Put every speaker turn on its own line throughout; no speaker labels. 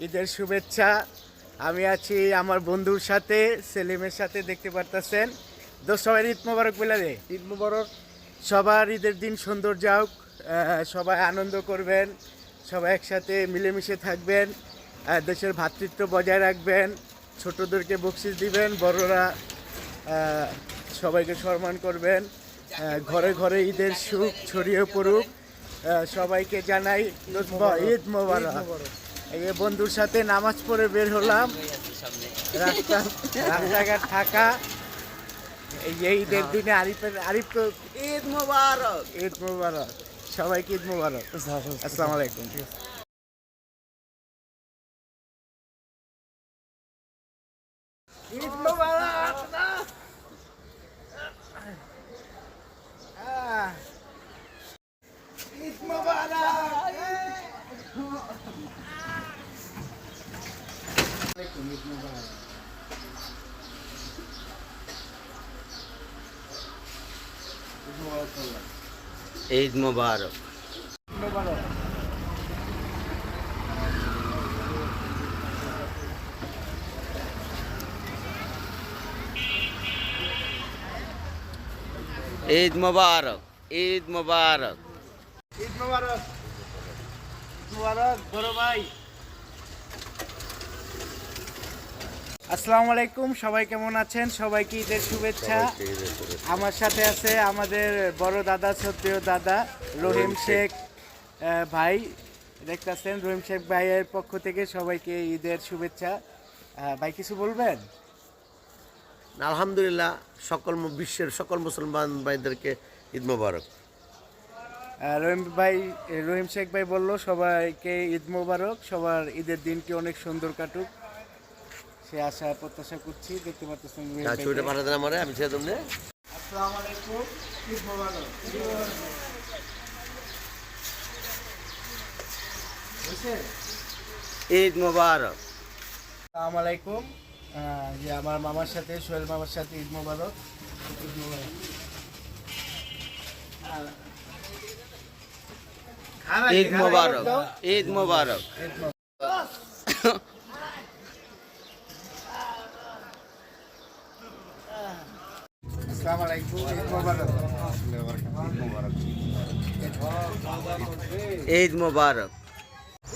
ঈদের শুভেচ্ছা। আমি আছি আমার বন্ধুর সাথে, সেলিমের সাথে, দেখতে পারতেছেন। দোস্ত সবাই ঈদ মোবারক বলে দে।
ঈদ মুবারক।
সবার ঈদের দিন সুন্দর যাওক, সবাই আনন্দ করবেন, সবাই একসাথে মিলেমিশে থাকবেন, দেশের ভ্রাতৃত্ব বজায় রাখবেন, ছোটদেরকে বকশিস দিবেন, বড়রা সবাইকে সম্মান করবেন। ঘরে ঘরে ঈদের সুখ ছড়িয়ে পড়ুক। সবাইকে জানাই ঈদ মোবারক। এই যে বন্ধুর সাথে নামাজ পড়ে বের হলাম, রাস্তাঘাট থাকা। এই যে ঈদের দিনে আরিফ তো
ঈদ মুবারক।
ঈদ মোবারক, সবাইকে ঈদ মোবারক। আসসালামু আলাইকুম। ঈদ মোবারক। ঈদ মোবারক। ঈদ মোবারক।
ঈদ মুবারক।
মোবারক।
ঈদ মুবারক। ঈদ মুবারক।
ঈদ মোবারক। মোবারক বড় ভাই। আসসালামু আলাইকুম, সবাই কেমন আছেন? সবাইকে ঈদের শুভেচ্ছা। আমার সাথে আছে আমাদের বড় দাদা, শ্রদ্ধেয় দাদা রহিম শেখ ভাই। দেখতেছেন, রহিম শেখ ভাইয়ের পক্ষ থেকে সবাইকে ঈদের শুভেচ্ছা। ভাই কিছু বলবেন?
আলহামদুলিল্লাহ, বিশ্বের সকল মুসলমান ভাইদেরকে ঈদ মুবারক।
রহিম শেখ ভাই বলল সবাইকে ঈদ মোবারক, সবার ঈদের দিনটি অনেক সুন্দর কাটুক, সে আশা প্রত্যাশা করছি। দেখতে পাচ্ছেন
ছবিটা পাঠাতেন আমারে, আমি ছেড়ে তোমরা।
আসসালামু আলাইকুম, ঈদ মোবারক।
ঈদ মুবারক।
আসসালামু আলাইকুম, যে আমার মামার সাথে, সোহেল মামার সাথে ঈদ মোবারক। ঈদ মোবারক।
ঈদ মুবারক। ঈদ মুবারক।
আসসালামু আলাইকুম, ঈদ মোবারক।
ঈদ মুবারক।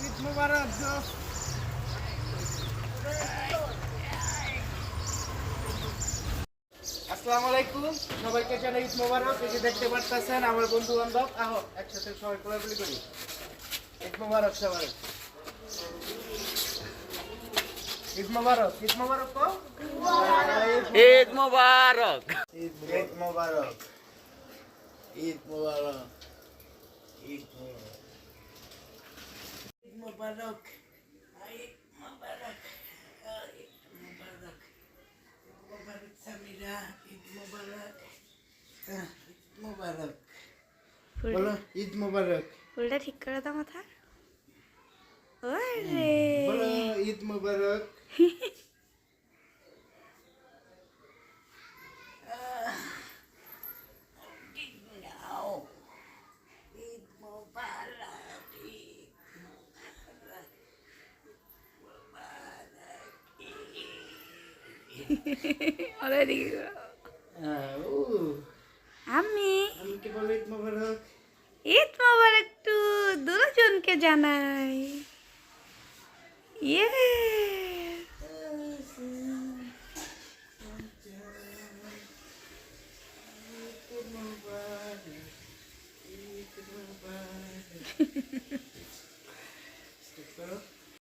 ঈদ মোবারক। আসসালামু আলাইকুম, সবাইকে জানাই ঈদ মোবারক। এই যে দেখতে পারতেছেন আমার বন্ধু বান্ধব, আহো একসাথে সবাই কোলাকুলি করি। ঈদ মোবারক সবাই। ঈদ মোবারক। ঈদ মোবারক কও।
ঈদ মুবারক।
ঈদ মোবারক। ঈদ মোবারক। ঈদ মোবারক। ঈদ মোবারক। ঈদ মোবারক। ঈদ মোবারক। মোবারক সামিরা। ঈদ মোবারক। ঈদ মোবারক। বলো ঈদ মোবারক।
ফুলটা ঠিক করে দাও মাথা। ওরে
বলো ঈদ মোবারক। ঈদ মোবারক।
ওরে দিকে আমি
কি বলো ঈদ মোবারক।
ঈদ মোবারক একটু দুজনকে জানাই। ইয়ে
ঈদ মোবারক।